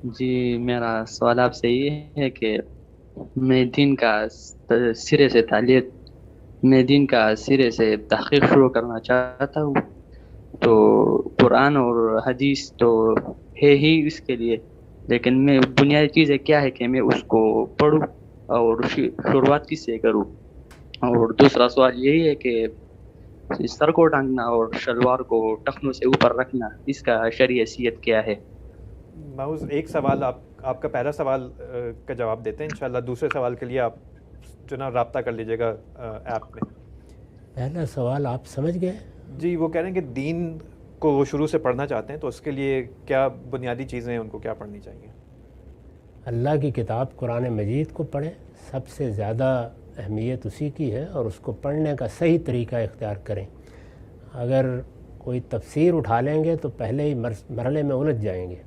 جی، میرا سوال آپ سے یہ ہے کہ میں دین کا سرے سے تعلیق میں دین کا سرے سے تحقیق شروع کرنا چاہتا ہوں. تو قرآن اور حدیث تو ہے ہی اس کے لیے، لیکن میں بنیادی چیزیں کیا ہے کہ میں اس کو پڑھوں اور شروعات کس سے کروں. اور دوسرا سوال یہی ہے کہ سر کو ٹانگنا اور شلوار کو ٹخنوں سے اوپر رکھنا، اس کا شرعی حیثیت کیا ہے؟ محوذ ایک سوال آپ کا پہلا سوال کا جواب دیتے ہیں، انشاءاللہ دوسرے سوال کے لیے آپ جو نا رابطہ کر لیجیے گا ایپ میں. پہلا سوال آپ سمجھ گئے؟ جی وہ کہہ رہے ہیں کہ دین کو وہ شروع سے پڑھنا چاہتے ہیں، تو اس کے لیے کیا بنیادی چیزیں ہیں، ان کو کیا پڑھنی چاہیے؟ اللہ کی کتاب قرآن مجید کو پڑھیں، سب سے زیادہ اہمیت اسی کی ہے، اور اس کو پڑھنے کا صحیح طریقہ اختیار کریں. اگر کوئی تفسیر اٹھا لیں گے تو پہلے ہی مرحلے میں الجھ جائیں گے.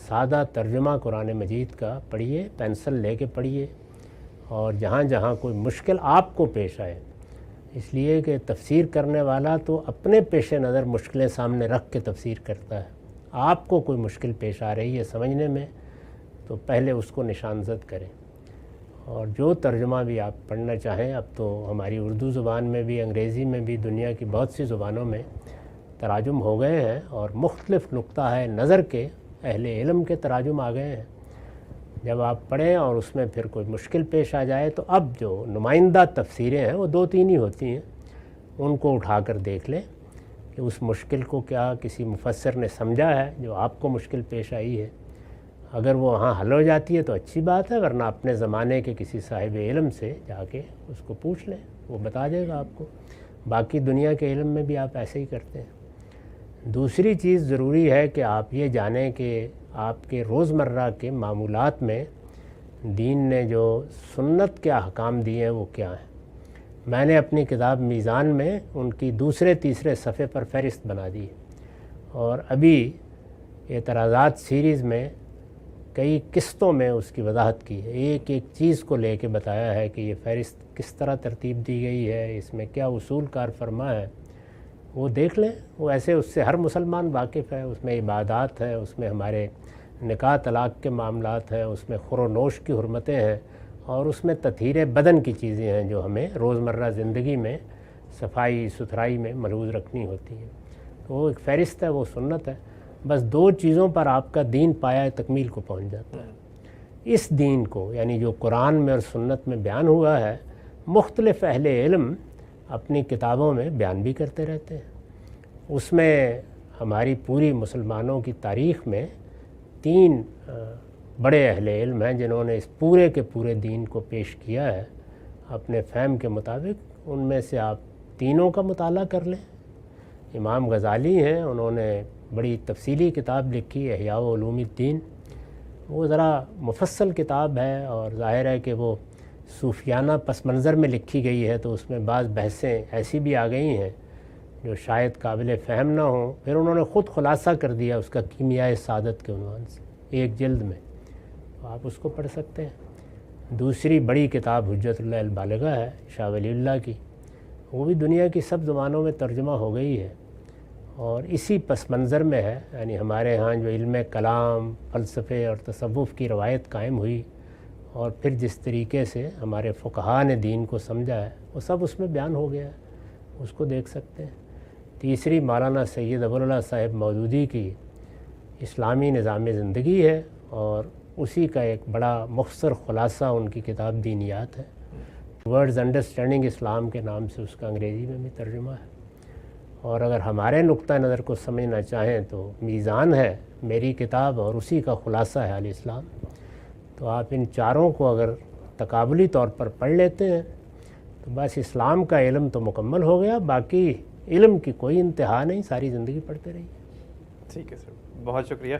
سادہ ترجمہ قرآن مجید کا پڑھیے، پینسل لے کے پڑھیے، اور جہاں جہاں کوئی مشکل آپ کو پیش آئے، اس لیے کہ تفسیر کرنے والا تو اپنے پیش نظر مشکلیں سامنے رکھ کے تفسیر کرتا ہے. آپ کو کوئی مشکل پیش آ رہی ہے سمجھنے میں تو پہلے اس کو نشان زد کریں. اور جو ترجمہ بھی آپ پڑھنا چاہیں، اب تو ہماری اردو زبان میں بھی، انگریزی میں بھی، دنیا کی بہت سی زبانوں میں تراجم ہو گئے ہیں، اور مختلف نقطہ ہے نظر کے اہل علم کے تراجم آ گئے ہیں. جب آپ پڑھیں اور اس میں پھر کوئی مشکل پیش آ جائے تو اب جو نمائندہ تفسیریں ہیں وہ دو تین ہی ہوتی ہیں، ان کو اٹھا کر دیکھ لیں کہ اس مشکل کو کیا کسی مفسر نے سمجھا ہے جو آپ کو مشکل پیش آئی ہے. اگر وہ وہاں حل ہو جاتی ہے تو اچھی بات ہے، ورنہ اپنے زمانے کے کسی صاحب علم سے جا کے اس کو پوچھ لیں، وہ بتا دے گا آپ کو. باقی دنیا کے علم میں بھی آپ ایسے ہی کرتے ہیں. دوسری چیز ضروری ہے کہ آپ یہ جانیں کہ آپ کے روزمرہ کے معمولات میں دین نے جو سنت کے احکام دیے ہیں وہ کیا ہیں. میں نے اپنی کتاب میزان میں ان کی دوسرے تیسرے صفحے پر فہرست بنا دی ہے، اور ابھی اعتراضات سیریز میں کئی قسطوں میں اس کی وضاحت کی ہے. ایک ایک چیز کو لے کے بتایا ہے کہ یہ فہرست کس طرح ترتیب دی گئی ہے، اس میں کیا اصول کار فرما ہے. وہ دیکھ لیں. وہ ایسے اس سے ہر مسلمان واقف ہے. اس میں عبادات ہے، اس میں ہمارے نکاح طلاق کے معاملات ہیں، اس میں خور و نوش کی حرمتیں ہیں، اور اس میں تطہیر بدن کی چیزیں ہیں جو ہمیں روزمرہ زندگی میں صفائی ستھرائی میں ملحوظ رکھنی ہوتی ہیں. تو وہ ایک فہرست ہے، وہ سنت ہے. بس دو چیزوں پر آپ کا دین پایہ تکمیل کو پہنچ جاتا ہے. اس دین کو، یعنی جو قرآن میں اور سنت میں بیان ہوا ہے، مختلف اہل علم اپنی کتابوں میں بیان بھی کرتے رہتے ہیں. اس میں ہماری پوری مسلمانوں کی تاریخ میں تین بڑے اہل علم ہیں جنہوں نے اس پورے کے پورے دین کو پیش کیا ہے اپنے فہم کے مطابق. ان میں سے آپ تینوں کا مطالعہ کر لیں. امام غزالی ہیں، انہوں نے بڑی تفصیلی کتاب لکھی احیاء علوم الدین. وہ ذرا مفصل کتاب ہے، اور ظاہر ہے کہ وہ صوفیانہ پس منظر میں لکھی گئی ہے، تو اس میں بعض بحثیں ایسی بھی آ گئی ہیں جو شاید قابل فہم نہ ہوں. پھر انہوں نے خود خلاصہ کر دیا اس کا کیمیائے سعادت کے عنوان سے ایک جلد میں، تو آپ اس کو پڑھ سکتے ہیں. دوسری بڑی کتاب حجت اللہ البالغہ ہے شاہ ولی اللہ کی. وہ بھی دنیا کی سب زبانوں میں ترجمہ ہو گئی ہے، اور اسی پس منظر میں ہے. یعنی ہمارے ہاں جو علم کلام، فلسفے اور تصوف کی روایت قائم ہوئی، اور پھر جس طریقے سے ہمارے فقہاء نے دین کو سمجھا ہے، وہ سب اس میں بیان ہو گیا ہے. اس کو دیکھ سکتے ہیں. تیسری مولانا سید ابوالعلا صاحب مودودی کی اسلامی نظام زندگی ہے، اور اسی کا ایک بڑا مختصر خلاصہ ان کی کتاب دینیات ہے. ورڈز انڈرسٹینڈنگ اسلام کے نام سے اس کا انگریزی میں بھی ترجمہ ہے. اور اگر ہمارے نقطہ نظر کو سمجھنا چاہیں تو میزان ہے میری کتاب، اور اسی کا خلاصہ ہے الاسلام. تو آپ ان چاروں کو اگر تقابلی طور پر پڑھ لیتے ہیں تو بس اسلام کا علم تو مکمل ہو گیا. باقی علم کی کوئی انتہا نہیں، ساری زندگی پڑھتے رہیے. ٹھیک ہے سر، بہت شکریہ.